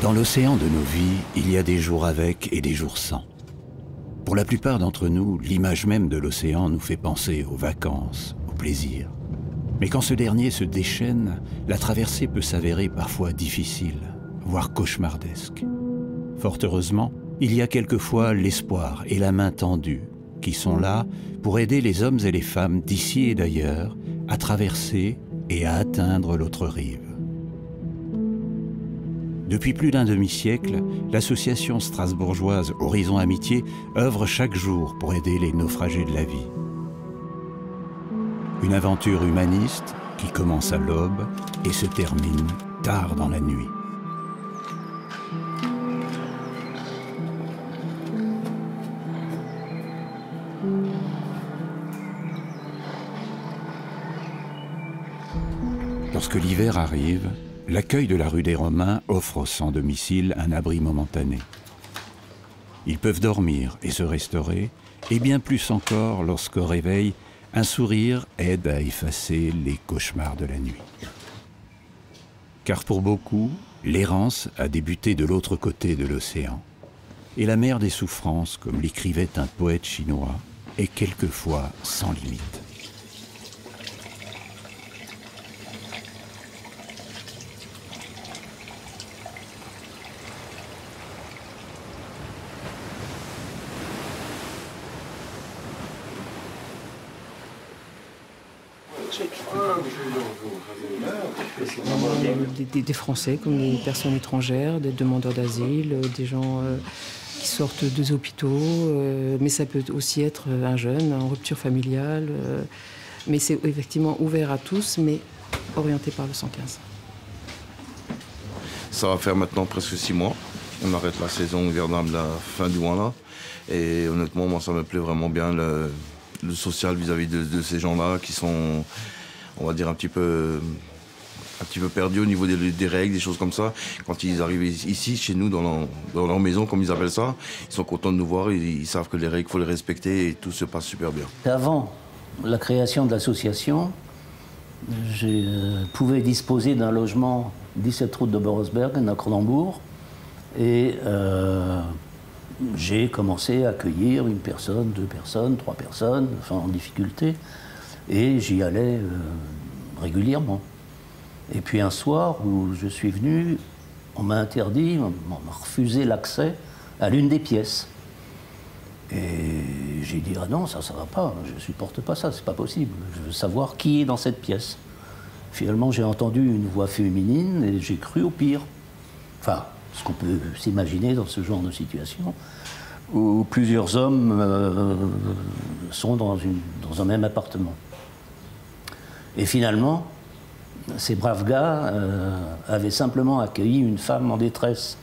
Dans l'océan de nos vies, il y a des jours avec et des jours sans. Pour la plupart d'entre nous, l'image même de l'océan nous fait penser aux vacances, au plaisir. Mais quand ce dernier se déchaîne, la traversée peut s'avérer parfois difficile, voire cauchemardesque. Fort heureusement, il y a quelquefois l'espoir et la main tendue qui sont là pour aider les hommes et les femmes d'ici et d'ailleurs à traverser et à atteindre l'autre rive. Depuis plus d'un demi-siècle, l'association strasbourgeoise Horizon Amitié œuvre chaque jour pour aider les naufragés de la vie. Une aventure humaniste qui commence à l'aube et se termine tard dans la nuit. Lorsque l'hiver arrive, l'accueil de la rue des Romains offre aux sans-domicile un abri momentané. Ils peuvent dormir et se restaurer, et bien plus encore lorsqu'au réveil, un sourire aide à effacer les cauchemars de la nuit. Car pour beaucoup, l'errance a débuté de l'autre côté de l'océan. Et la mer des souffrances, comme l'écrivait un poète chinois, est quelquefois sans limite. Des Français comme des personnes étrangères, des demandeurs d'asile, des gens qui sortent des hôpitaux, mais ça peut aussi être un jeune en rupture familiale. Mais c'est effectivement ouvert à tous, mais orienté par le 115. Ça va faire maintenant presque 6 mois. On arrête la saison hivernale la fin du mois là. Et honnêtement, moi ça me plaît vraiment bien le social vis-à-vis de ces gens-là qui sont, on va dire, un petit peu perdus au niveau des règles, des choses comme ça. Quand ils arrivent ici, chez nous, dans leur maison, comme ils appellent ça, ils sont contents de nous voir, ils savent que les règles, il faut les respecter et tout se passe super bien. Avant la création de l'association, je pouvais disposer d'un logement 17 route de Borosberg, à Cronenbourg, et j'ai commencé à accueillir une personne, 2 personnes, 3 personnes, enfin en difficulté, et j'y allais régulièrement. Et puis un soir où je suis venu, on m'a interdit, on m'a refusé l'accès à l'une des pièces. Et j'ai dit, ah non, ça va pas, je ne supporte pas ça, c'est pas possible, je veux savoir qui est dans cette pièce. Finalement, j'ai entendu une voix féminine et j'ai cru au pire. Enfin, ce qu'on peut s'imaginer dans ce genre de situation, où plusieurs hommes sont dans un même appartement. Et finalement, ces braves gars avaient simplement accueilli une femme en détresse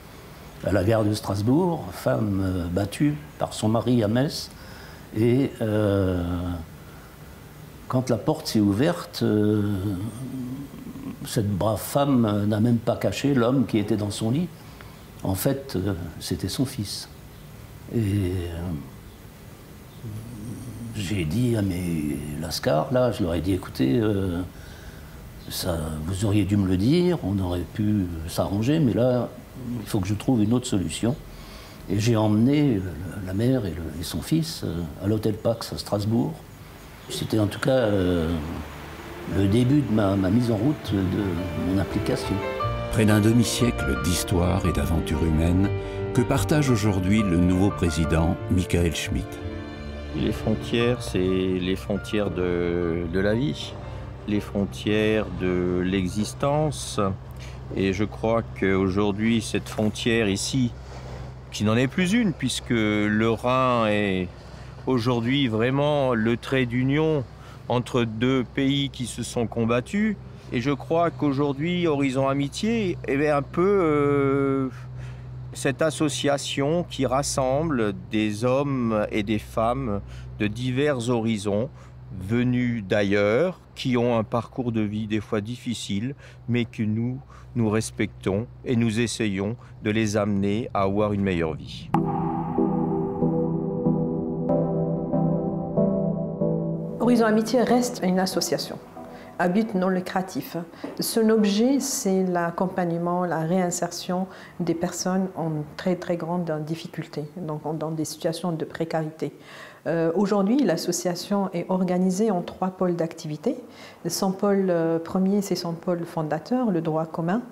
à la gare de Strasbourg, femme battue par son mari à Metz. Et quand la porte s'est ouverte, cette brave femme n'a même pas caché l'homme qui était dans son lit. En fait, c'était son fils. Et j'ai dit à mes lascars, là, je leur ai dit, écoutez, ça, vous auriez dû me le dire, on aurait pu s'arranger, mais là, il faut que je trouve une autre solution. Et j'ai emmené la mère et son fils à l'hôtel Pax à Strasbourg. C'était en tout cas le début de ma mise en route de mon application. Près d'un demi-siècle d'histoire et d'aventures humaines que partage aujourd'hui le nouveau président Michael Schmitt. Les frontières, c'est les frontières de la vie, les frontières de l'existence. Et je crois qu'aujourd'hui, cette frontière ici, qui n'en est plus une, puisque le Rhin est aujourd'hui vraiment le trait d'union entre 2 pays qui se sont combattus. Et je crois qu'aujourd'hui, Horizon Amitié est un peu cette association qui rassemble des hommes et des femmes de divers horizons, venus d'ailleurs, qui ont un parcours de vie des fois difficile, mais que nous respectons et nous essayons de les amener à avoir une meilleure vie. Horizon Amitié reste une association. à but non lucratif. Son objet, c'est l'accompagnement, la réinsertion des personnes en très très grande difficulté, donc dans des situations de précarité. Aujourd'hui, l'association est organisée en 3 pôles d'activité. Son pôle premier, c'est son pôle fondateur, le droit commun,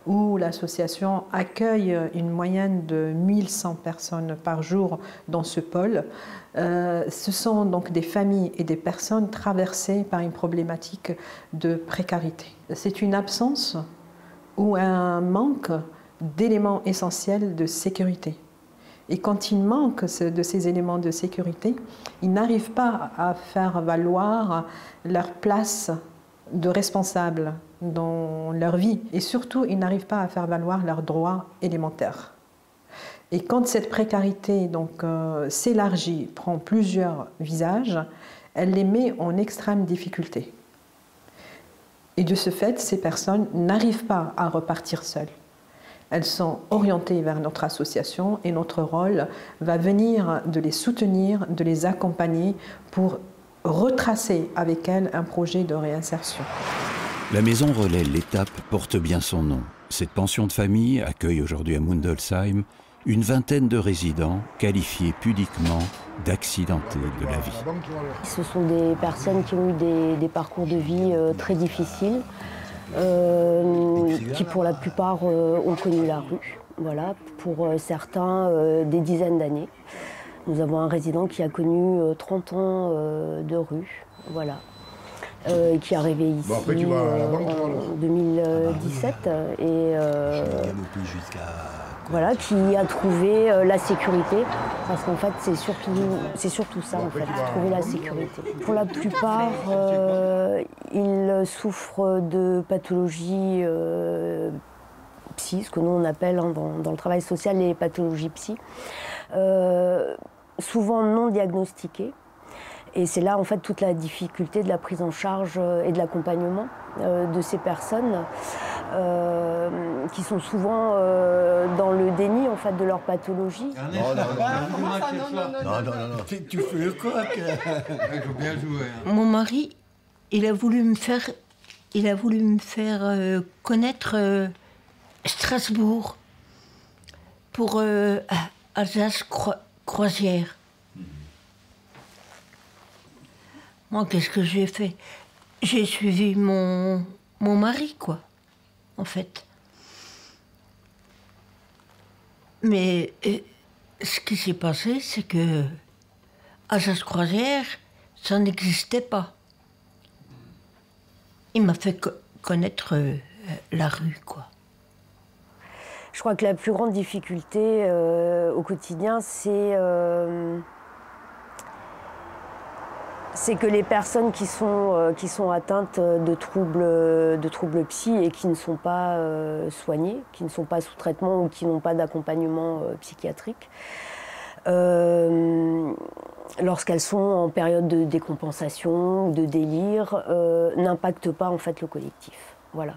où l'association accueille une moyenne de 1100 personnes par jour dans ce pôle. Ce sont donc des familles et des personnes traversées par une problématique de précarité. C'est une absence ou un manque d'éléments essentiels de sécurité. Et quand il manque de ces éléments de sécurité, ils n'arrivent pas à faire valoir leur place de responsable dans leur vie. Et surtout, ils n'arrivent pas à faire valoir leurs droits élémentaires. Et quand cette précarité s'élargit, prend plusieurs visages, elle les met en extrême difficulté. Et de ce fait, ces personnes n'arrivent pas à repartir seules. Elles sont orientées vers notre association et notre rôle va venir de les soutenir, de les accompagner pour retracer avec elles un projet de réinsertion. La maison relais L'Étape porte bien son nom. Cette pension de famille accueille aujourd'hui à Mundelsheim une vingtaine de résidents qualifiés pudiquement d'accidentés de la vie. Ce sont des personnes qui ont eu des parcours de vie très difficiles, qui pour la plupart ont connu la rue. Voilà, pour certains, des dizaines d'années. Nous avons un résident qui a connu 30 ans de rue, voilà, qui est arrivé ici en 2017 et voilà, qui a trouvé la sécurité, parce qu'en fait c'est surtout ça en fait, trouver la sécurité. Pour la plupart, ils souffrent de pathologies psy, ce que nous on appelle dans le travail social les pathologies psy, souvent non diagnostiquées. Et c'est là en fait toute la difficulté de la prise en charge et de l'accompagnement de ces personnes qui sont souvent dans le déni en fait de leur pathologie. Non, tu fais le coq. Il faut bien jouer. Mon mari, il a voulu me faire connaître Strasbourg pour Alsace-Croisière. Moi, qu'est-ce que j'ai fait? J'ai suivi mon mari, quoi, en fait. Mais ce qui s'est passé, c'est que Alsace-Croisière, ça n'existait pas. Il m'a fait connaître la rue, quoi. Je crois que la plus grande difficulté au quotidien, c'est que les personnes qui sont atteintes de troubles psy et qui ne sont pas soignées, qui ne sont pas sous traitement ou qui n'ont pas d'accompagnement psychiatrique, lorsqu'elles sont en période de décompensation ou de délire, n'impactent pas en fait le collectif. Voilà.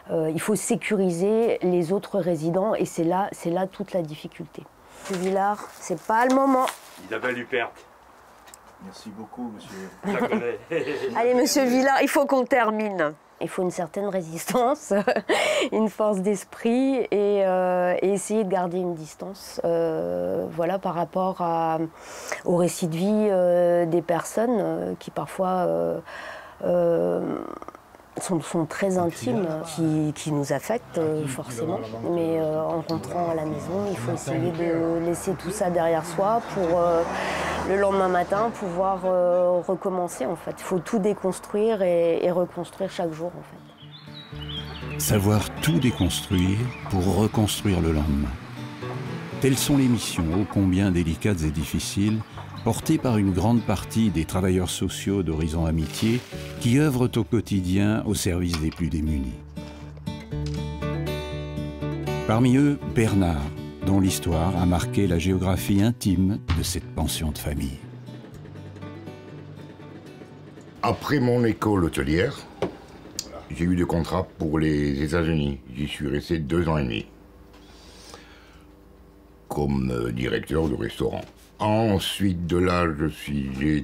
Il faut sécuriser les autres résidents et c'est là toute la difficulté. Monsieur Villard, c'est pas le moment. Isabelle Huppert. Merci beaucoup, monsieur. Je la connais. Allez, monsieur Villard, il faut qu'on termine. Il faut une certaine résistance, une force d'esprit et essayer de garder une distance voilà, par rapport au récit de vie des personnes qui parfois sont très intimes, qui nous affectent forcément. Mais en rentrant à la maison, il faut essayer de laisser tout ça derrière soi pour le lendemain matin pouvoir recommencer en fait. Il faut tout déconstruire et reconstruire chaque jour en fait. Savoir tout déconstruire pour reconstruire le lendemain. Telles sont les missions ô combien délicates et difficiles portées par une grande partie des travailleurs sociaux d'Horizon Amitié qui œuvrent au quotidien au service des plus démunis. Parmi eux, Bernard, dont l'histoire a marqué la géographie intime de cette pension de famille. Après mon école hôtelière, j'ai eu des contrats pour les États-Unis. J'y suis resté 2 ans et demi comme directeur de restaurant. Ensuite de là, j'ai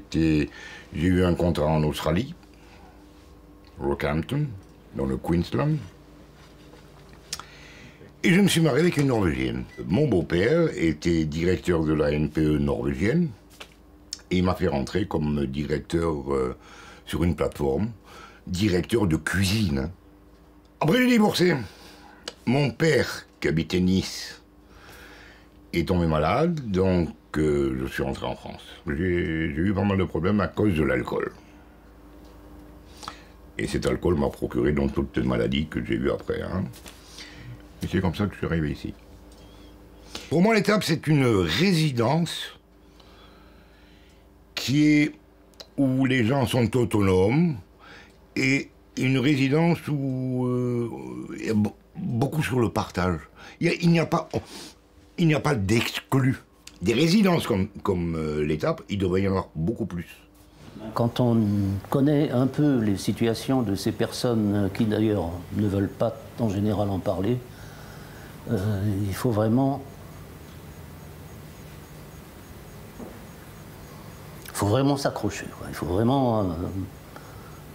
eu un contrat en Australie Rockhampton, dans le Queensland. Et je me suis marié avec une Norvégienne. Mon beau-père était directeur de la NPE norvégienne et il m'a fait rentrer comme directeur sur une plateforme, directeur de cuisine. Après, j'ai divorcé. Mon père, qui habitait Nice, est tombé malade, donc je suis rentré en France. J'ai eu pas mal de problèmes à cause de l'alcool. Et cet alcool m'a procuré donc toutes les maladies que j'ai eues après. Hein. Et c'est comme ça que je suis arrivé ici. Pour moi, l'étape, c'est une résidence où les gens sont autonomes et une résidence où il y a beaucoup sur le partage. Il n'y a pas d'exclus. Des résidences comme l'étape, il devrait y en avoir beaucoup plus. Quand on connaît un peu les situations de ces personnes qui d'ailleurs ne veulent pas en général en parler, il faut vraiment s'accrocher. Il faut vraiment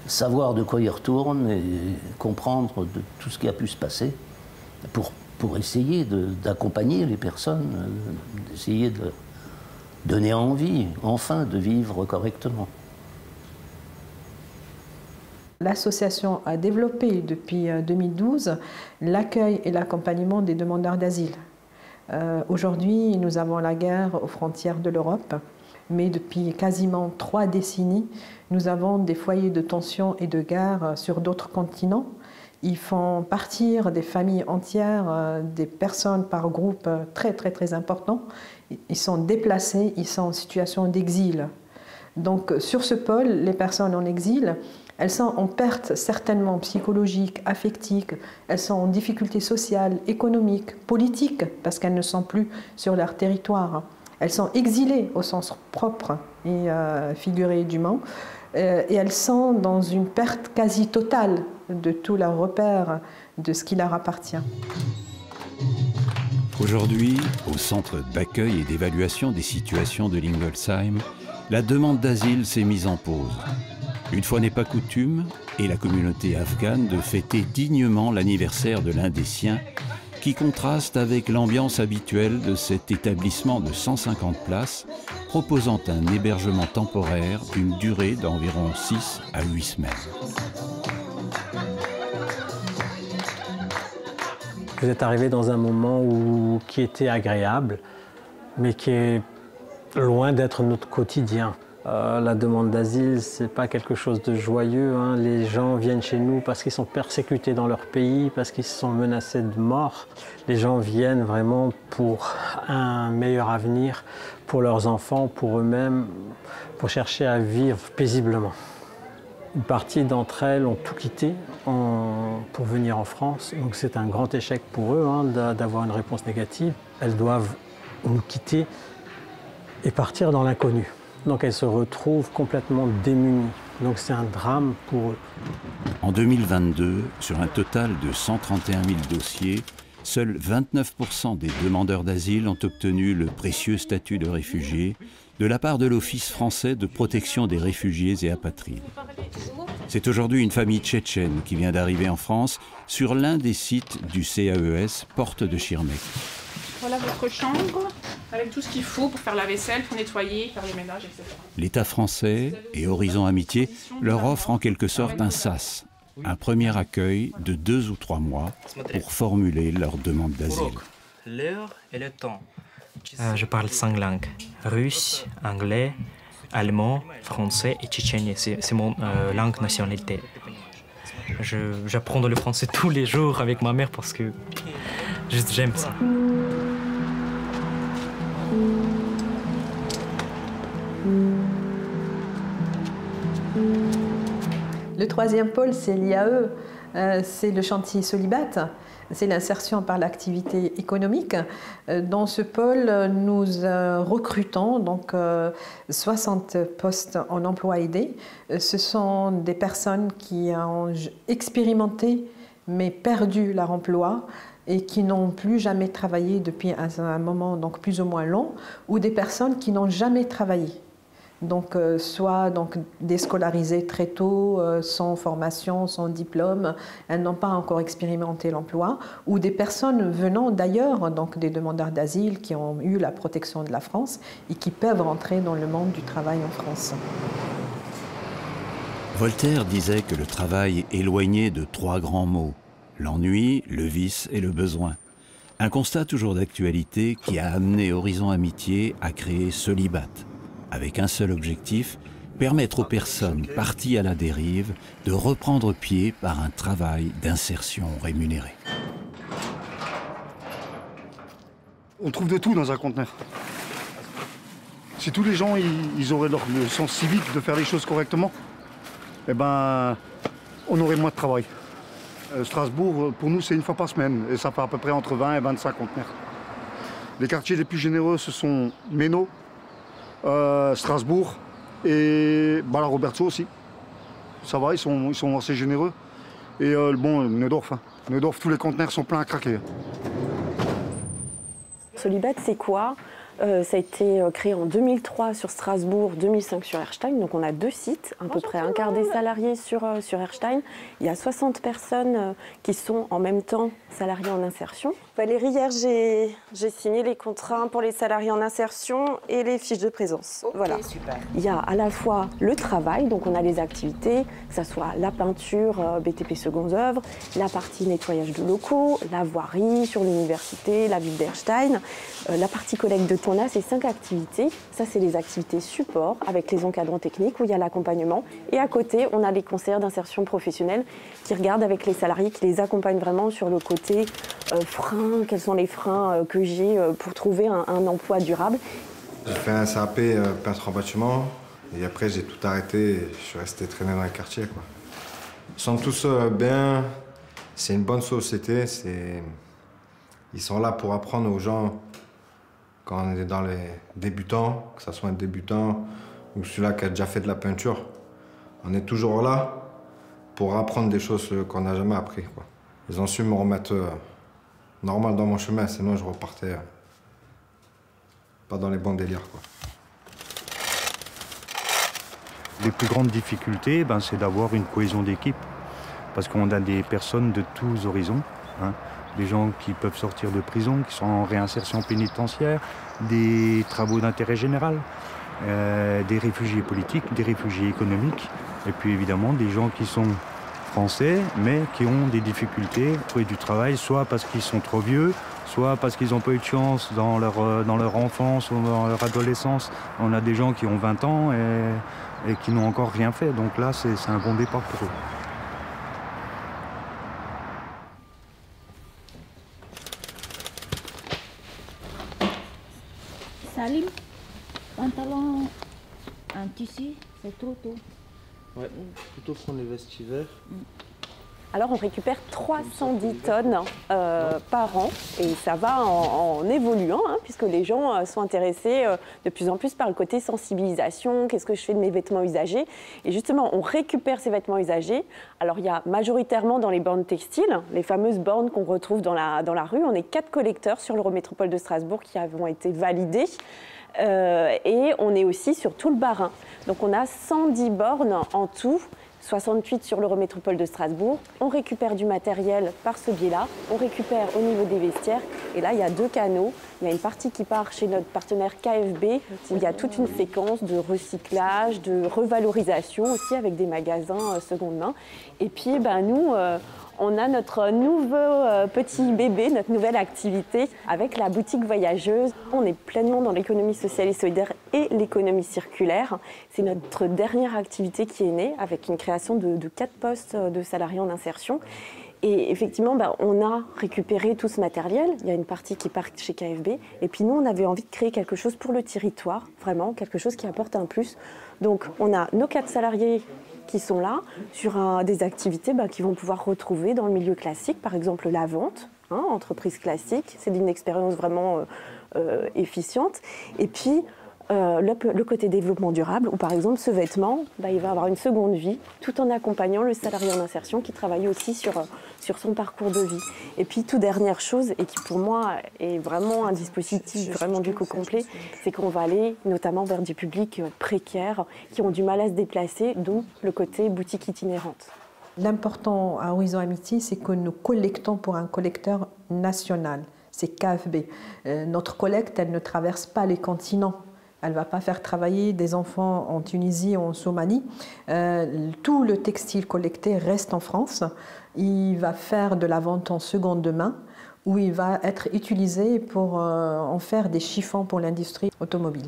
savoir de quoi il retourne et comprendre de tout ce qui a pu se passer pour essayer d'accompagner les personnes, d'essayer de donner envie, enfin, de vivre correctement. L'association a développé depuis 2012 l'accueil et l'accompagnement des demandeurs d'asile. Aujourd'hui, nous avons la guerre aux frontières de l'Europe, mais depuis quasiment 3 décennies, nous avons des foyers de tension et de guerre sur d'autres continents. Ils font partir des familles entières, des personnes par groupe très importants. Ils sont déplacés, ils sont en situation d'exil. Donc sur ce pôle, les personnes en exil, elles sont en perte certainement psychologique, affective, elles sont en difficulté sociale, économique, politique, parce qu'elles ne sont plus sur leur territoire. Elles sont exilées au sens propre et figuré du mot, et elles sont dans une perte quasi totale de tous leurs repères, de ce qui leur appartient. Aujourd'hui, au centre d'accueil et d'évaluation des situations de l'Inglesheim, la demande d'asile s'est mise en pause. Une fois n'est pas coutume, et la communauté afghane de fêter dignement l'anniversaire de l'un des siens, qui contraste avec l'ambiance habituelle de cet établissement de 150 places, proposant un hébergement temporaire d'une durée d'environ 6 à 8 semaines. Vous êtes arrivé dans un moment qui était agréable, mais qui est loin d'être notre quotidien. La demande d'asile, c'est pas quelque chose de joyeux. Hein. Les gens viennent chez nous parce qu'ils sont persécutés dans leur pays, parce qu'ils sont menacés de mort. Les gens viennent vraiment pour un meilleur avenir, pour leurs enfants, pour eux-mêmes, pour chercher à vivre paisiblement. Une partie d'entre elles ont tout quitté pour venir en France. Donc c'est un grand échec pour eux d'avoir une réponse négative. Elles doivent nous quitter et partir dans l'inconnu. Donc elles se retrouvent complètement démunies. Donc c'est un drame pour eux. En 2022, sur un total de 131 000 dossiers, seuls 29% des demandeurs d'asile ont obtenu le précieux statut de réfugié de la part de l'Office français de protection des réfugiés et apatrides. C'est aujourd'hui une famille tchétchène qui vient d'arriver en France sur l'un des sites du CAES, porte de Schirmeck. Voilà votre chambre, avec tout ce qu'il faut pour faire la vaisselle, pour nettoyer, faire les ménages, etc. L'État français et Horizon Amitié leur offrent en quelque sorte un SAS, un premier accueil de 2 ou 3 mois pour formuler leur demande d'asile. L'heure et le temps. Je parle 5 langues, russe, anglais, allemand, français et tchétchène. C'est mon langue nationalité. J'apprends le français tous les jours avec ma mère parce que j'aime ça. Le troisième pôle, c'est l'IAE, c'est le chantier Solibat, c'est l'insertion par l'activité économique. Dans ce pôle, nous recrutons donc 60 postes en emploi aidé. Ce sont des personnes qui ont expérimenté mais perdu leur emploi et qui n'ont plus jamais travaillé depuis un moment donc plus ou moins long, ou des personnes qui n'ont jamais travaillé. Donc, soit donc, déscolarisées très tôt, sans formation, sans diplôme, elles n'ont pas encore expérimenté l'emploi, ou des personnes venant d'ailleurs, donc des demandeurs d'asile qui ont eu la protection de la France et qui peuvent rentrer dans le monde du travail en France. Voltaire disait que le travail est éloigné de 3 grands mots, l'ennui, le vice et le besoin. Un constat toujours d'actualité qui a amené Horizon Amitié à créer Solibat, avec un seul objectif, permettre aux personnes parties à la dérive de reprendre pied par un travail d'insertion rémunéré. On trouve de tout dans un conteneur. Si tous les gens ils auraient le sens civique de faire les choses correctement, eh ben, on aurait moins de travail. Strasbourg, pour nous, c'est une fois par semaine, et ça fait à peu près entre 20 et 25 conteneurs. Les quartiers les plus généreux, ce sont Méno, Strasbourg et la Robertsau aussi. Ça va, ils sont assez généreux. Et bon, Neudorf. Neudorf, tous les conteneurs sont pleins à craquer. Solibat, c'est quoi? Ça a été créé en 2003 sur Strasbourg, 2005 sur Erstein. Donc on a 2 sites, à peu près un quart des salariés sur Erstein. Il y a 60 personnes qui sont en même temps salariés en insertion. Valérie, hier j'ai signé les contrats pour les salariés en insertion et les fiches de présence. Okay, voilà. Super. Il y a à la fois le travail, donc on a les activités, que ce soit la peinture, BTP secondes œuvres, la partie nettoyage de locaux, la voirie sur l'université, la ville d'Erstein, la partie collecte de on a ces 5 activités. Ça, c'est les activités support avec les encadrants techniques où il y a l'accompagnement. Et à côté, on a les conseillers d'insertion professionnelle qui regardent avec les salariés, qui les accompagnent vraiment sur le côté frein, quels sont les freins que j'ai pour trouver un emploi durable. J'ai fait un CAP peintre en bâtiment et après, j'ai tout arrêté et je suis resté traîner dans les quartiers, quoi. Ils sont tous bien, c'est une bonne société, ils sont là pour apprendre aux gens. Quand on est dans les débutants, que ce soit un débutant ou celui-là qui a déjà fait de la peinture, on est toujours là pour apprendre des choses qu'on n'a jamais appris, quoi. Ils ont su me remettre normal dans mon chemin, sinon je repartais pas dans les bons délires, quoi. Les plus grandes difficultés, c'est d'avoir une cohésion d'équipe, parce qu'on a des personnes de tous horizons. Des gens qui peuvent sortir de prison, qui sont en réinsertion pénitentiaire, des travaux d'intérêt général, des réfugiés politiques, des réfugiés économiques, et puis évidemment des gens qui sont français, mais qui ont des difficultés à trouver du travail, soit parce qu'ils sont trop vieux, soit parce qu'ils n'ont pas eu de chance dans leur enfance ou dans leur adolescence. On a des gens qui ont 20 ans et qui n'ont encore rien fait, donc là c'est un bon départ pour eux. Salim, pantalon en tissu, c'est trop tôt. Ouais, plutôt prendre les vestes hiver. Alors on récupère 310 tonnes par an et ça va en évoluant puisque les gens sont intéressés de plus en plus par le côté sensibilisation, qu'est-ce que je fais de mes vêtements usagés. Et justement on récupère ces vêtements usagés. Alors il y a majoritairement dans les bornes textiles, les fameuses bornes qu'on retrouve dans la rue. On est 4 collecteurs sur l'Eurométropole de Strasbourg qui avons été validés. Et on est aussi sur tout le Bas-Rhin. Donc on a 110 bornes en tout. 68 sur l'Eurométropole de Strasbourg. On récupère du matériel par ce biais-là. On récupère au niveau des vestiaires. Et là, il y a 2 canaux. Il y a une partie qui part chez notre partenaire KFB, où il y a toute une séquence de recyclage, de revalorisation aussi avec des magasins seconde main. Et puis, nous, on a notre nouveau petit bébé, notre nouvelle activité avec la boutique voyageuse. On est pleinement dans l'économie sociale et solidaire et l'économie circulaire. C'est notre dernière activité qui est née avec une création de 4 postes de salariés en insertion. Et effectivement, on a récupéré tout ce matériel. Il y a une partie qui part chez KFB. Et puis nous, on avait envie de créer quelque chose pour le territoire, vraiment, quelque chose qui apporte un plus. Donc, on a nos 4 salariés qui sont là sur des activités qu'ils vont pouvoir retrouver dans le milieu classique, par exemple la vente, entreprise classique, c'est une expérience vraiment efficiente. Et puis le côté développement durable, où par exemple ce vêtement, il va avoir une seconde vie, tout en accompagnant le salarié en insertion qui travaille aussi sur sur son parcours de vie. Et puis, toute dernière chose, et qui pour moi est vraiment un dispositif vraiment du coup complet, c'est qu'on va aller notamment vers des publics précaires qui ont du mal à se déplacer, d'où le côté boutique itinérante. L'important à Horizon Amitié, c'est que nous collectons pour un collecteur national, c'est KFB. Notre collecte, elle ne traverse pas les continents. Elle ne va pas faire travailler des enfants en Tunisie ou en Somalie. Tout le textile collecté reste en France. Il va faire de la vente en seconde main, où il va être utilisé pour en faire des chiffons pour l'industrie automobile.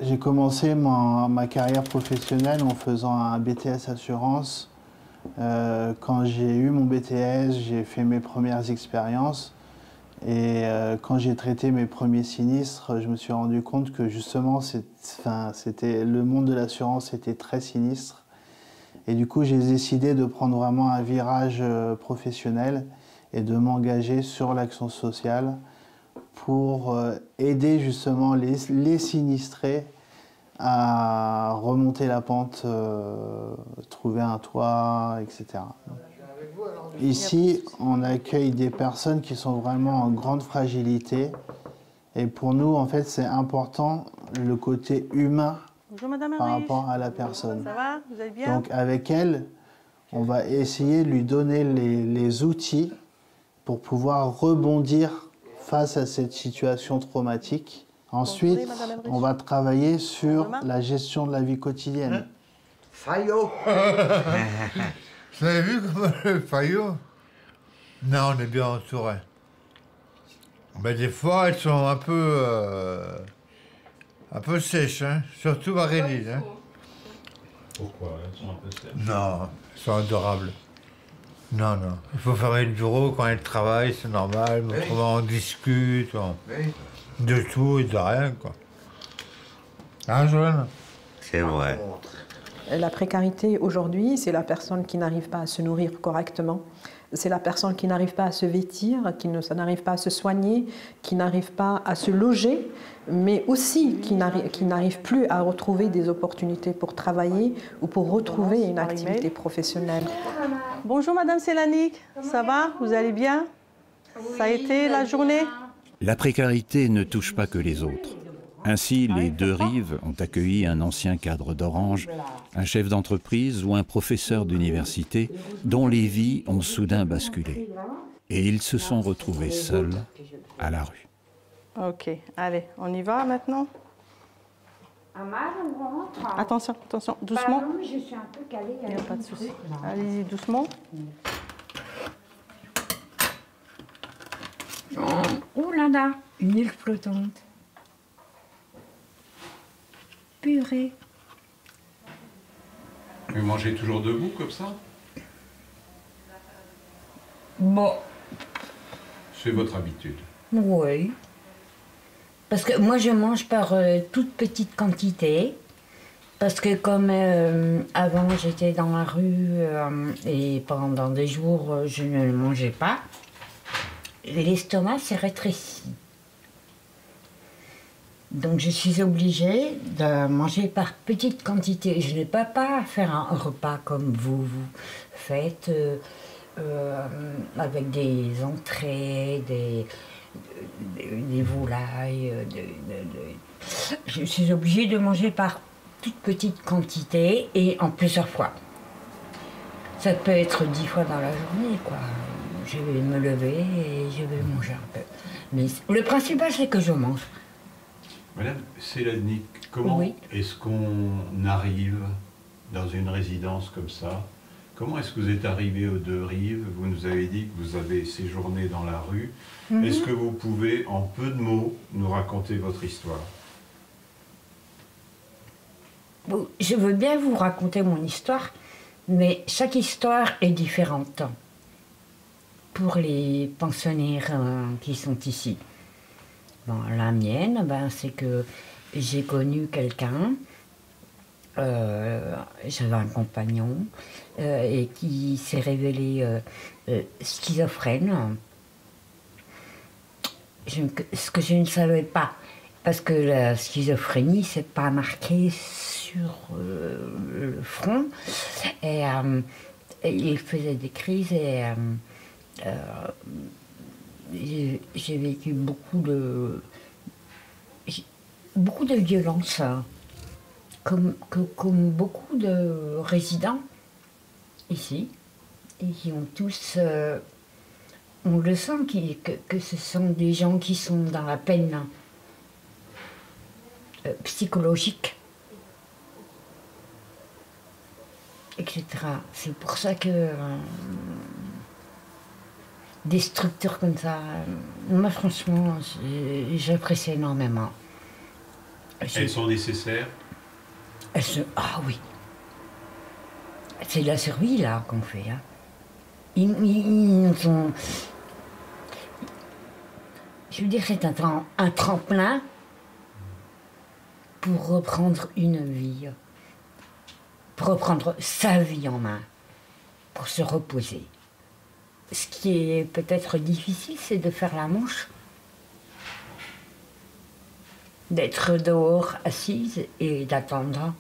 J'ai commencé ma carrière professionnelle en faisant un BTS assurance. Quand j'ai eu mon BTS, j'ai fait mes premières expériences. Et quand j'ai traité mes premiers sinistres, je me suis rendu compte que justement, le monde de l'assurance était très sinistre. Et du coup, j'ai décidé de prendre vraiment un virage professionnel et de m'engager sur l'action sociale pour aider justement les sinistrés à remonter la pente, trouver un toit, etc. Ici, on accueille des personnes qui sont vraiment en grande fragilité. Et pour nous, en fait, c'est important le côté humain par rapport à la personne. Ça va? Vous allez bien? Donc avec elle, on va essayer de lui donner les outils pour pouvoir rebondir face à cette situation traumatique. Ensuite, on va travailler sur la gestion de la vie quotidienne. Fayot. Vous avez vu comment le Fayot? Non, on est bien entouré. Mais des fois, elles sont un peu sèches, hein? Surtout Marie-Lise. Hein? Pourquoi? Elles sont un peu sèches? Non, elles sont adorables. Non, non. Il faut fermer le bureau quand elles travaillent, c'est normal. Mais autrement, on discute, de tout et de rien, quoi. Hein, Joanne? C'est vrai. La précarité aujourd'hui, c'est la personne qui n'arrive pas à se nourrir correctement. C'est la personne qui n'arrive pas à se vêtir, qui n'arrive pas à se soigner, qui n'arrive pas à se loger, mais aussi qui n'arrive plus à retrouver des opportunités pour travailler ou pour retrouver une activité professionnelle. Bonjour Madame Selanik, ça va? Vous allez bien? Ça a été la journée? La précarité ne touche pas que les autres. Ainsi, les Deux Rives ont accueilli un ancien cadre d'Orange, un chef d'entreprise ou un professeur d'université dont les vies ont soudain basculé. Et ils se sont retrouvés seuls à la rue. Ok, allez, on y va maintenant? Attention, attention, doucement. Pardon, je suis un peu calée. Il n'y a pas de souci. Allez-y doucement. Oh là là, une île flottante. Purée. Vous mangez toujours debout comme ça? Bon. C'est votre habitude? Oui. Parce que moi, je mange par toute petite quantité. Parce que comme avant, j'étais dans la rue et pendant des jours, je ne mangeais pas, l'estomac s'est rétréci. Donc je suis obligée de manger par petite quantité. Je ne peux pas faire un repas comme vous faites, avec des entrées, des volailles. Je suis obligée de manger par toute petite quantité et en plusieurs fois. Ça peut être 10 fois dans la journée, quoi. Je vais me lever et je vais manger un peu. Mais le principal, c'est que je mange. Madame Selanik, comment est-ce qu'on arrive dans une résidence comme ça? Comment est-ce que vous êtes arrivé aux Deux Rives? Vous nous avez dit que vous avez séjourné dans la rue. Est-ce que vous pouvez, en peu de mots, nous raconter votre histoire? Bon, je veux bien vous raconter mon histoire, mais chaque histoire est différente pour les pensionnaires qui sont ici. Bon, la mienne, c'est que j'ai connu quelqu'un, j'avais un compagnon, et qui s'est révélé schizophrène. Ce que je ne savais pas, parce que la schizophrénie, c'est pas marqué sur le front. Et il faisait des crises et J'ai vécu beaucoup de violence, comme beaucoup de résidents ici, et qui ont tous, on le sent, que ce sont des gens qui sont dans la peine psychologique, etc. C'est pour ça que des structures comme ça, moi franchement, j'apprécie énormément. Elles sont nécessaires? Ah oui. C'est la survie là qu'on fait. Hein. Ils sont... Je veux dire, c'est un tremplin pour reprendre une vie, pour reprendre sa vie en main, pour se reposer. Ce qui est peut-être difficile, c'est de faire la manche, d'être dehors assise et d'attendre,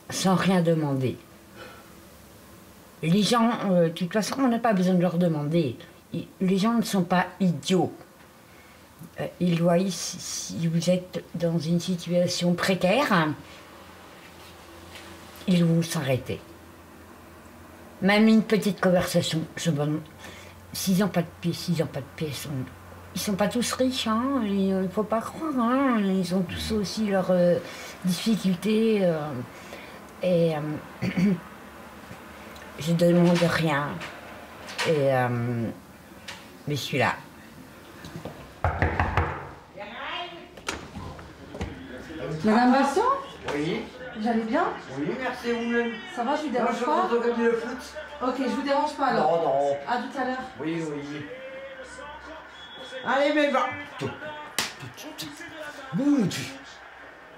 sans rien demander. Les gens, de toute façon, on n'a pas besoin de leur demander. Les gens ne sont pas idiots. Ils voient si vous êtes dans une situation précaire, ils vont s'arrêter. Même une petite conversation, s'ils n'ont pas de pieds, ils sont pas tous riches, hein, il ne faut pas croire, hein, ils ont tous aussi leurs difficultés, et je ne demande rien, et mais je suis là. Madame Basson? Oui. Vous allez bien? Oui, merci vous-même. Ça va, je vous dérange pas? Je regarde le foot. Ok, je vous dérange pas alors? Non, non. À tout à l'heure. Oui, oui. Allez, mais va.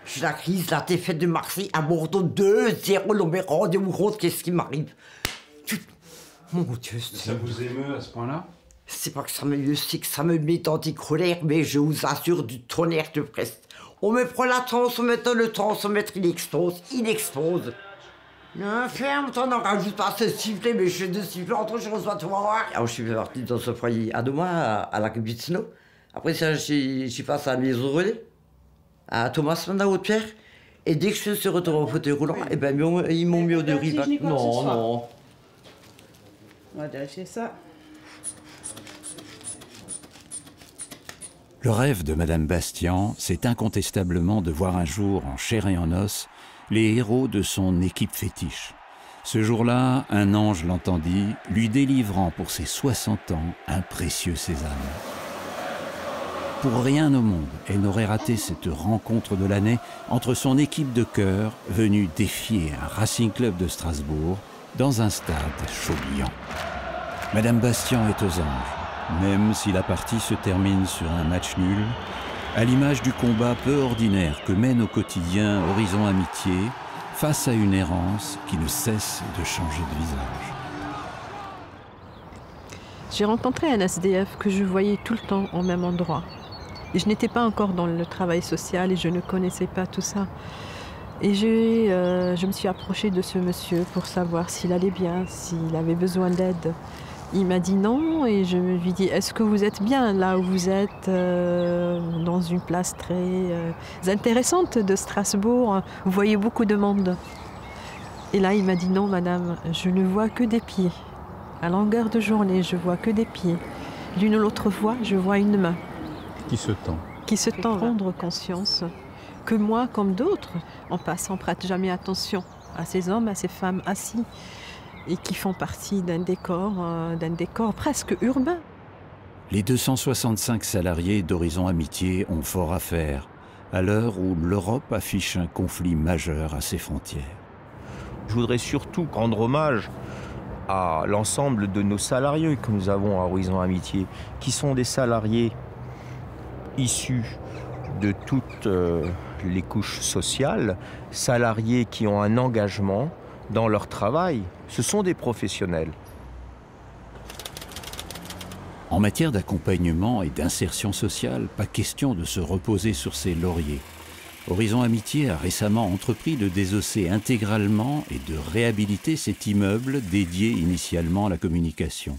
J'ai la crise, la défaite de Marseille à Bordeaux 2-0. Non, mais rendez-vous compte, qu'est-ce qui m'arrive? Mon Dieu. Ça vous émeut à ce point-là? C'est pas que ça m'émeut, c'est que ça me met en colère, mais je vous assure du tonnerre de Brest. On me prend la transmettre, le transmettre, il explose, il explose. Ferme, t'en en rajoute pas, c'est sifflé, mais je suis de siffler, entre je reçois, tu vas voir. Alors je suis parti dans ce foyer à 2 mois, à la Capitino. Après ça, je suis passé à la maison relais, à Thomas Mann à Haute-Pierre. Et dès que je suis retourné au fauteuil roulant, eh ben, ils m'ont mis au de rivac. Non, non. On va vérifier ça. Le rêve de Madame Bastian, c'est incontestablement de voir un jour, en chair et en os, les héros de son équipe fétiche. Ce jour-là, un ange l'entendit, lui délivrant pour ses 60 ans un précieux sésame. Pour rien au monde, elle n'aurait raté cette rencontre de l'année entre son équipe de cœur, venue défier un Racing Club de Strasbourg, dans un stade chaud-bouillant. Madame Bastian est aux anges. Même si la partie se termine sur un match nul, à l'image du combat peu ordinaire que mène au quotidien Horizon Amitié, face à une errance qui ne cesse de changer de visage. J'ai rencontré un SDF que je voyais tout le temps au même endroit. Et je n'étais pas encore dans le travail social et je ne connaissais pas tout ça. Et je me suis approchée de ce monsieur pour savoir s'il allait bien, s'il avait besoin d'aide. Il m'a dit non et je lui ai dit « Est-ce que vous êtes bien là où vous êtes, dans une place très intéressante de Strasbourg? Vous voyez beaucoup de monde. » Et là, il m'a dit « Non, madame, je ne vois que des pieds. À longueur de journée, je vois que des pieds. D'une ou l'autre fois, je vois une main. » Qui se tend. Qui se tend. Prendre conscience que moi, comme d'autres, on prête jamais attention à ces hommes, à ces femmes assis, et qui font partie d'un décor presque urbain. Les 265 salariés d'Horizon Amitié ont fort à faire, à l'heure où l'Europe affiche un conflit majeur à ses frontières. Je voudrais surtout rendre hommage à l'ensemble de nos salariés que nous avons à Horizon Amitié, qui sont des salariés issus de toutes les couches sociales, salariés qui ont un engagement dans leur travail. Ce sont des professionnels. En matière d'accompagnement et d'insertion sociale, pas question de se reposer sur ses lauriers. Horizon Amitié a récemment entrepris de désosser intégralement et de réhabiliter cet immeuble dédié initialement à la communication.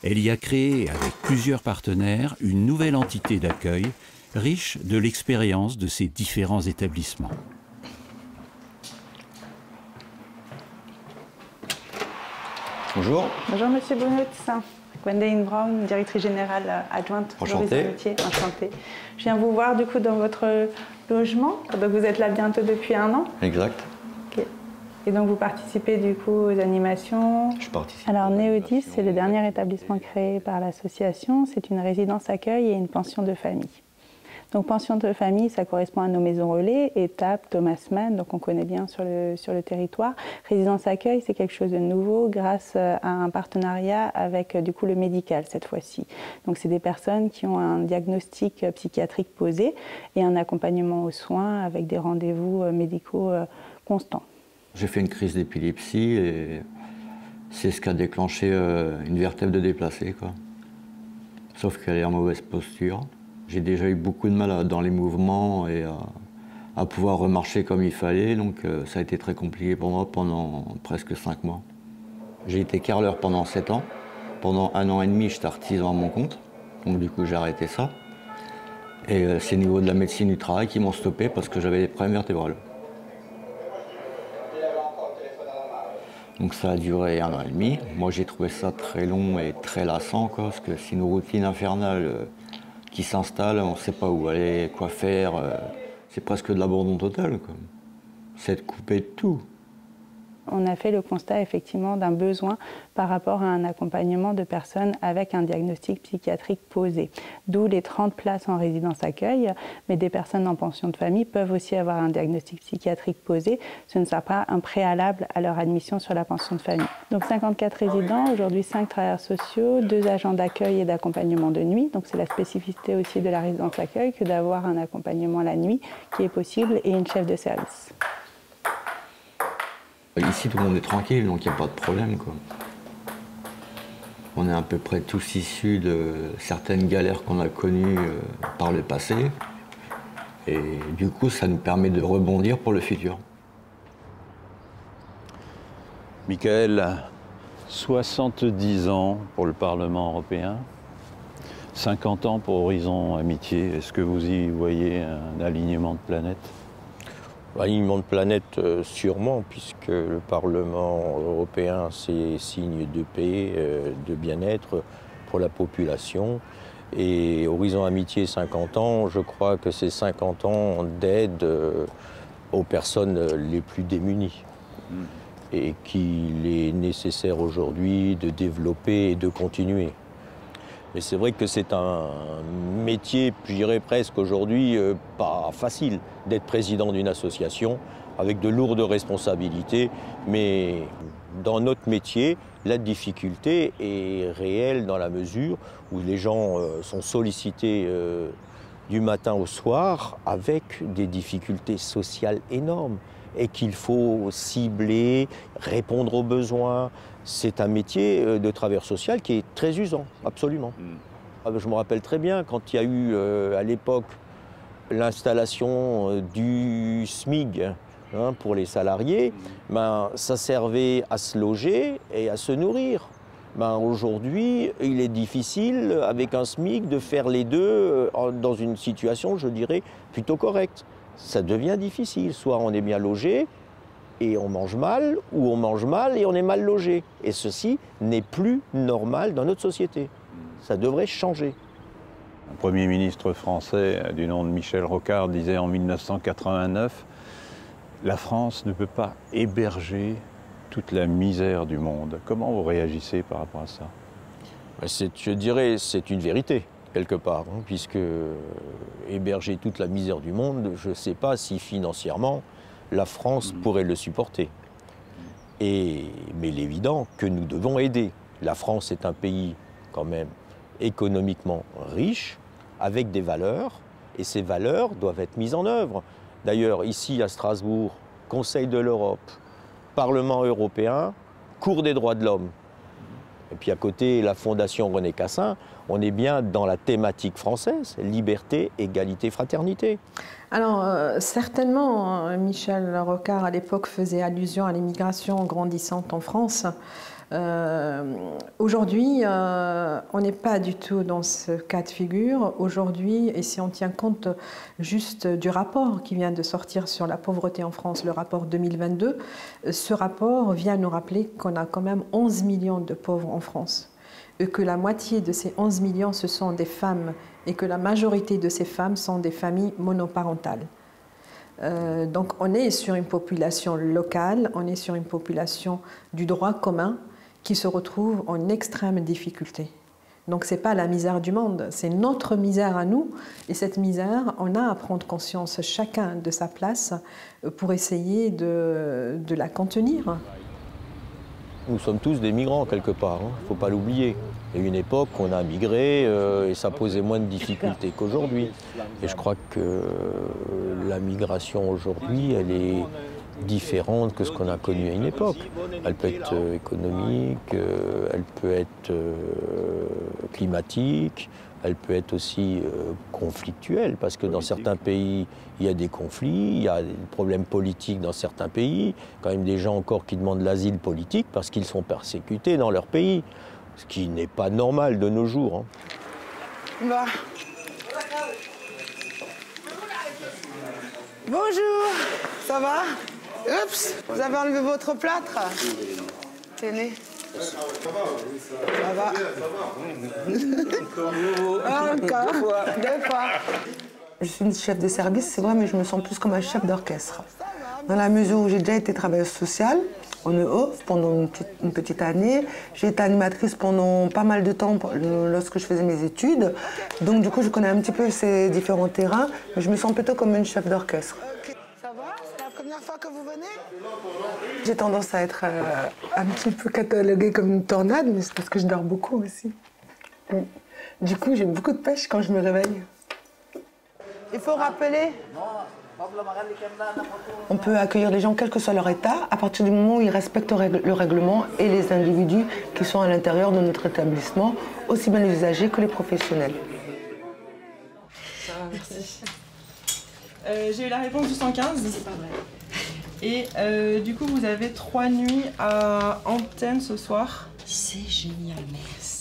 Elle y a créé, avec plusieurs partenaires, une nouvelle entité d'accueil, riche de l'expérience de ces différents établissements. Bonjour. Bonjour Monsieur Bonutz. Gwendoline Brown, directrice générale adjointe. Enchanté. Enchantée. Je viens vous voir du coup dans votre logement. Donc vous êtes là bientôt depuis 1 an. Exact. Okay. Et donc vous participez du coup aux animations. Je participe. Alors Néodis, c'est le dernier établissement créé par l'association. C'est une résidence accueil et une pension de famille. Donc pension de famille, ça correspond à nos maisons relais, Étape, Thomas Mann, donc on connaît bien sur le territoire. Résidence accueil, c'est quelque chose de nouveau grâce à un partenariat avec du coup le médical cette fois-ci. Donc c'est des personnes qui ont un diagnostic psychiatrique posé et un accompagnement aux soins avec des rendez-vous médicaux constants. J'ai fait une crise d'épilepsie et c'est ce qui a déclenché une vertèbre de déplacée, quoi. Sauf qu'elle est en mauvaise posture. J'ai déjà eu beaucoup de mal dans les mouvements et à pouvoir remarcher comme il fallait, donc ça a été très compliqué pour moi pendant presque 5 mois. J'ai été carreleur pendant 7 ans. Pendant 1 an et demi, j'étais artisan à mon compte, donc du coup j'ai arrêté ça. Et c'est au niveau de la médecine du travail qui m'ont stoppé parce que j'avais des problèmes vertébrales. Donc ça a duré 1 an et demi. Moi j'ai trouvé ça très long et très lassant, quoi, parce que c'est une routine infernale qui s'installe, on ne sait pas où aller, quoi faire. C'est presque de l'abandon total, quoi. C'est de couper de tout. On a fait le constat effectivement d'un besoin par rapport à un accompagnement de personnes avec un diagnostic psychiatrique posé. D'où les 30 places en résidence accueil, mais des personnes en pension de famille peuvent aussi avoir un diagnostic psychiatrique posé. Ce ne sera pas un préalable à leur admission sur la pension de famille. Donc 54 résidents, aujourd'hui 5 travailleurs sociaux, 2 agents d'accueil et d'accompagnement de nuit. Donc c'est la spécificité aussi de la résidence accueil que d'avoir un accompagnement la nuit qui est possible et une chef de service. Ici, tout le monde est tranquille, donc il n'y a pas de problème, quoi. On est à peu près tous issus de certaines galères qu'on a connues par le passé. Et du coup, ça nous permet de rebondir pour le futur. Michael, 70 ans pour le Parlement européen, 50 ans pour Horizon Amitié. Est-ce que vous y voyez un alignement de planètes ? Alignement de planète, sûrement, puisque le Parlement européen, c'est signe de paix, de bien-être pour la population. Et Horizon Amitié, 50 ans, je crois que c'est 50 ans d'aide aux personnes les plus démunies. Et qu'il est nécessaire aujourd'hui de développer et de continuer. Mais c'est vrai que c'est un métier, je dirais presque aujourd'hui, pas facile d'être président d'une association avec de lourdes responsabilités. Mais dans notre métier, la difficulté est réelle dans la mesure où les gens sont sollicités du matin au soir avec des difficultés sociales énormes et qu'il faut cibler, répondre aux besoins. C'est un métier de travailleur social qui est très usant, absolument. Je me rappelle très bien quand il y a eu à l'époque l'installation du SMIG pour les salariés, ça servait à se loger et à se nourrir. Aujourd'hui, il est difficile avec un SMIC de faire les deux dans une situation, je dirais, plutôt correcte. Ça devient difficile, soit on est bien logé et on mange mal, ou on mange mal et on est mal logé. Et ceci n'est plus normal dans notre société. Ça devrait changer. Un Premier ministre français du nom de Michel Rocard disait en 1989 « La France ne peut pas héberger toute la misère du monde ». Comment vous réagissez par rapport à ça? Je dirais c'est une vérité, quelque part, puisque héberger toute la misère du monde, je ne sais pas si financièrement la France pourrait le supporter. Mais il est évident que nous devons aider. La France est un pays quand même économiquement riche, avec des valeurs, et ces valeurs doivent être mises en œuvre. D'ailleurs, ici à Strasbourg, Conseil de l'Europe, Parlement européen, Cour des droits de l'homme. Et puis à côté, la Fondation René Cassin, on est bien dans la thématique française, liberté, égalité, fraternité. Alors, certainement, Michel Rocard, à l'époque, faisait allusion à l'immigration grandissante en France. Aujourd'hui, on n'est pas du tout dans ce cas de figure. Aujourd'hui, et si on tient compte juste du rapport qui vient de sortir sur la pauvreté en France, le rapport 2022, ce rapport vient nous rappeler qu'on a quand même 11 millions de pauvres en France. Et que la moitié de ces 11 millions, ce sont des femmes, et que la majorité de ces femmes sont des familles monoparentales. Donc on est sur une population locale, on est sur une population du droit commun qui se retrouve en extrême difficulté. Donc ce n'est pas la misère du monde, c'est notre misère à nous. Et cette misère, on a à prendre conscience chacun de sa place pour essayer de la contenir. Nous sommes tous des migrants quelque part, il ne faut pas l'oublier. Il y a une époque, on a migré et ça posait moins de difficultés qu'aujourd'hui. Et je crois que la migration aujourd'hui, elle est différente que ce qu'on a connu à une époque. Elle peut être économique, elle peut être climatique, elle peut être aussi conflictuelle, parce que dans certains pays, il y a des conflits, il y a des problèmes politiques dans certains pays, quand même des gens encore qui demandent l'asile politique parce qu'ils sont persécutés dans leur pays, ce qui n'est pas normal de nos jours. Hein. Bah. Bonjour, ça va? Oups, vous avez enlevé votre plâtre? Tenez. Ça va. Encore. Deux fois. Je suis une chef de service, c'est vrai, mais je me sens plus comme un chef d'orchestre. Dans la mesure où j'ai déjà été travailleuse sociale en EOF pendant une petite année. J'ai été animatrice pendant pas mal de temps lorsque je faisais mes études. Donc du coup, je connais un petit peu ces différents terrains, mais je me sens plutôt comme une chef d'orchestre. Ça va? C'est la première fois que vous venez? J'ai tendance à être un petit peu cataloguée comme une tornade, mais c'est parce que je dors beaucoup aussi. Du coup, j'ai beaucoup de pêche quand je me réveille. Il faut rappeler. On peut accueillir les gens quel que soit leur état, à partir du moment où ils respectent le règlement et les individus qui sont à l'intérieur de notre établissement, aussi bien les usagers que les professionnels. Ça va, merci. J'ai eu la réponse du 115. C'est pas vrai. Et du coup, vous avez 3 nuits à Antenne ce soir. C'est génial, merci.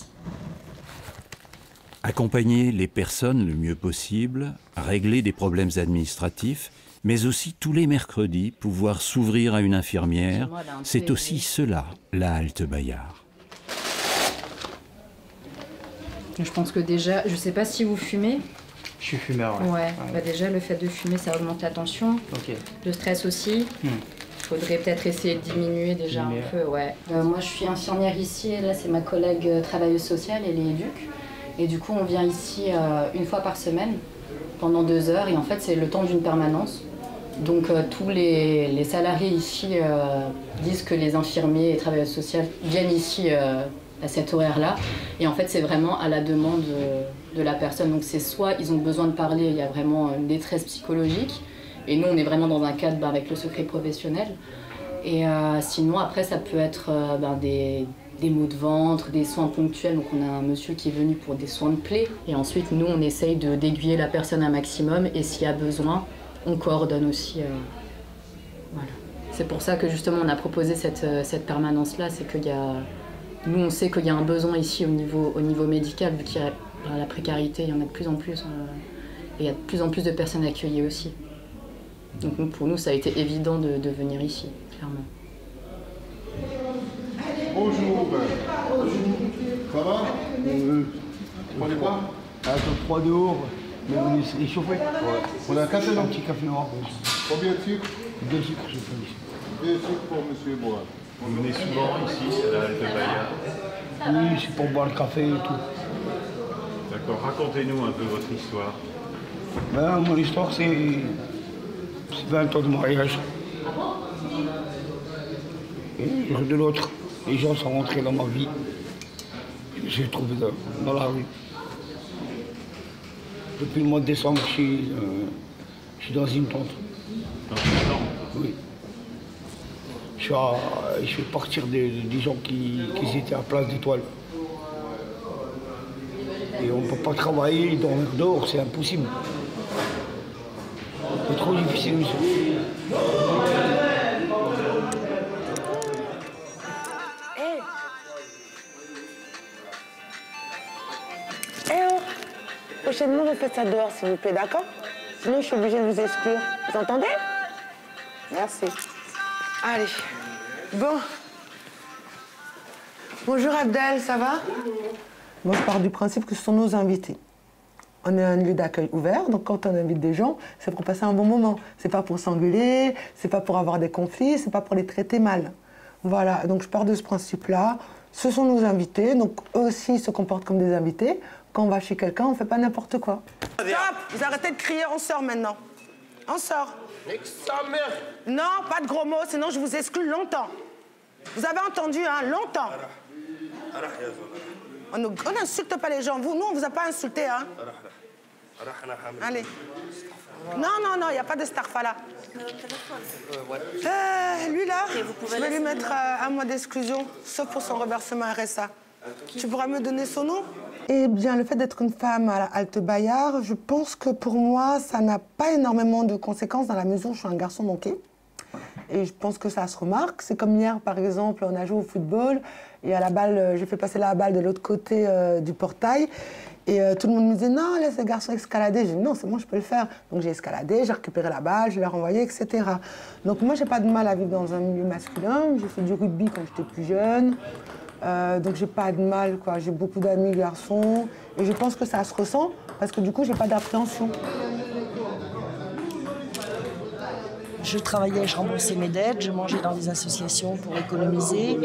Accompagner les personnes le mieux possible, régler des problèmes administratifs, mais aussi tous les mercredis pouvoir s'ouvrir à une infirmière, c'est aussi cela, la halte Bayard. Je pense que déjà, je sais pas si vous fumez. Je suis fumeur, ouais. Ouais, bah déjà le fait de fumer, ça augmente la tension, le stress aussi. Il faudrait peut-être essayer de diminuer déjà un peu, ouais. Moi je suis infirmière ici, et là c'est ma collègue travailleuse sociale, elle est éduque. Et du coup on vient ici une fois par semaine, pendant 2 heures, et en fait c'est le temps d'une permanence. Donc tous les salariés ici disent que les infirmiers et travailleuses sociales viennent ici à cet horaire-là. Et en fait c'est vraiment à la demande de la personne. Donc c'est soit ils ont besoin de parler, il y a vraiment une détresse psychologique, et nous on est vraiment dans un cadre avec le secret professionnel. Et sinon après ça peut être des maux de ventre, des soins ponctuels. Donc on a un monsieur qui est venu pour des soins de plaies. Et ensuite nous on essaye d'aiguiller la personne un maximum, et s'il y a besoin, on coordonne aussi. Voilà. C'est pour ça que justement on a proposé cette permanence-là, c'est qu'il y a... Nous on sait qu'il y a un besoin ici au niveau médical, vu qu'il y a la précarité, il y en a de plus en plus, et il y a de plus en plus de personnes accueillies aussi. Donc pour nous ça a été évident de venir ici, clairement. Bonjour. Ça va? Vous prenez quoi? 3 dehors, mais on est échauffé. Ouais. On a un café, non? Un petit café noir. Combien de sucre? 2 sucres, je sais 2 sucres pour Monsieur Bois. Vous venez souvent ici, à la halte Bayard? Oui, c'est pour boire le café et tout. D'accord, racontez-nous un peu votre histoire. Ben, mon histoire, c'est 20 ans de mariage. Et le jour de l'autre, les gens sont rentrés dans ma vie. Je me suis retrouvé dans la rue. Depuis le mois de décembre, je suis dans une tente. Dans une tente? Oui. je fais partir des gens qui étaient à Place d'Étoile. Et on ne peut pas travailler dehors, c'est impossible. C'est trop difficile, monsieur. Prochainement, vous faites ça dehors, s'il vous plaît, d'accord? Sinon, je suis obligée de vous exclure. Vous entendez? Merci. Allez. Bon. Bonjour Abdel, ça va? Moi, je pars du principe que ce sont nos invités. On est un lieu d'accueil ouvert, donc quand on invite des gens, c'est pour passer un bon moment. C'est pas pour s'engueuler, c'est pas pour avoir des conflits, c'est pas pour les traiter mal. Voilà, donc je pars de ce principe-là. Ce sont nos invités, donc eux aussi se comportent comme des invités. Quand on va chez quelqu'un, on fait pas n'importe quoi. Stop! Vous arrêtez de crier, on sort maintenant. On sort. Non, pas de gros mots, sinon je vous exclue longtemps. Vous avez entendu, hein, longtemps. On n'insulte pas les gens. Nous, on vous a pas insulté, hein. Allez. Non, il n'y a pas de starfala. Lui là, je vais lui mettre un mois d'exclusion, sauf pour son reversement RSA. Tu pourras me donner son nom? Eh bien, le fait d'être une femme à la Halte Bayard, je pense que pour moi, ça n'a pas énormément de conséquences dans la mesure où je suis un garçon manqué. Et je pense que ça se remarque. C'est comme hier, par exemple, on a joué au football et à la balle, j'ai fait passer la balle de l'autre côté du portail. Et tout le monde me disait, non, laisse les garçons escalader. J'ai dit, non, c'est bon, je peux le faire. Donc j'ai escaladé, j'ai récupéré la balle, je l'ai renvoyée, etc. Donc moi, j'ai pas de mal à vivre dans un milieu masculin. J'ai fait du rugby quand j'étais plus jeune. Donc j'ai pas de mal, quoi. J'ai beaucoup d'amis garçons. Et je pense que ça se ressent parce que du coup, j'ai pas d'appréhension. Je travaillais, je remboursais mes dettes, je mangeais dans des associations pour économiser.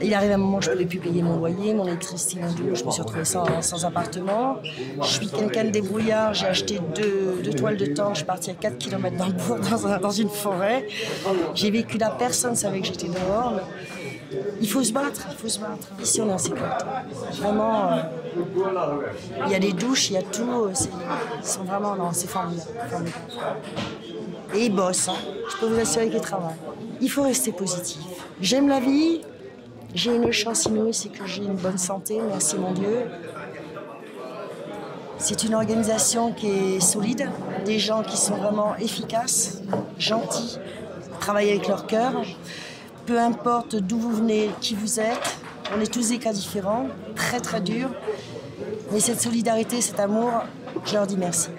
Il arrive un moment où je ne pouvais plus payer mon loyer, mon électricité, mon eau, je me suis retrouvée sans appartement. Je suis quelqu'un de débrouillard, j'ai acheté deux toiles de tente, je suis partie à 4 km dans le bourg, dans une forêt. J'ai vécu là, personne ne savait que j'étais dehors. Il faut se battre, il faut se battre. Ici, on est en sécurité. Vraiment, il y a des douches, il y a tout. Ils sont vraiment, non, c'est formidable. Et ils bossent, hein. Je peux vous assurer qu'ils travaillent. Il faut rester positif. J'aime la vie, j'ai une chance inouïe, c'est que j'ai une bonne santé, merci mon Dieu. C'est une organisation qui est solide, des gens qui sont vraiment efficaces, gentils, travaillent avec leur cœur. Peu importe d'où vous venez, qui vous êtes, on est tous des cas différents, très très durs. Mais cette solidarité, cet amour, je leur dis merci.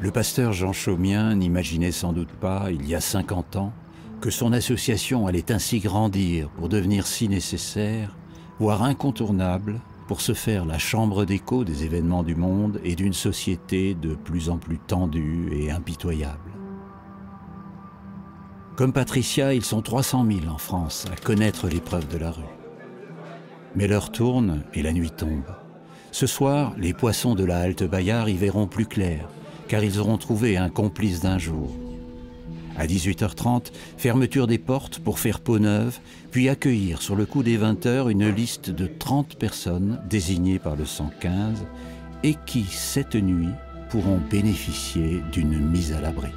Le pasteur Jean Chaumien n'imaginait sans doute pas, il y a 50 ans, que son association allait ainsi grandir pour devenir si nécessaire, voire incontournable, pour se faire la chambre d'écho des événements du monde et d'une société de plus en plus tendue et impitoyable. Comme Patricia, ils sont 300 000 en France à connaître l'épreuve de la rue. Mais l'heure tourne et la nuit tombe. Ce soir, les poissons de la Halte Bayard y verront plus clair, car ils auront trouvé un complice d'un jour. À 18h30, fermeture des portes pour faire peau neuve, puis accueillir sur le coup des 20h une liste de 30 personnes désignées par le 115 et qui, cette nuit, pourront bénéficier d'une mise à l'abri.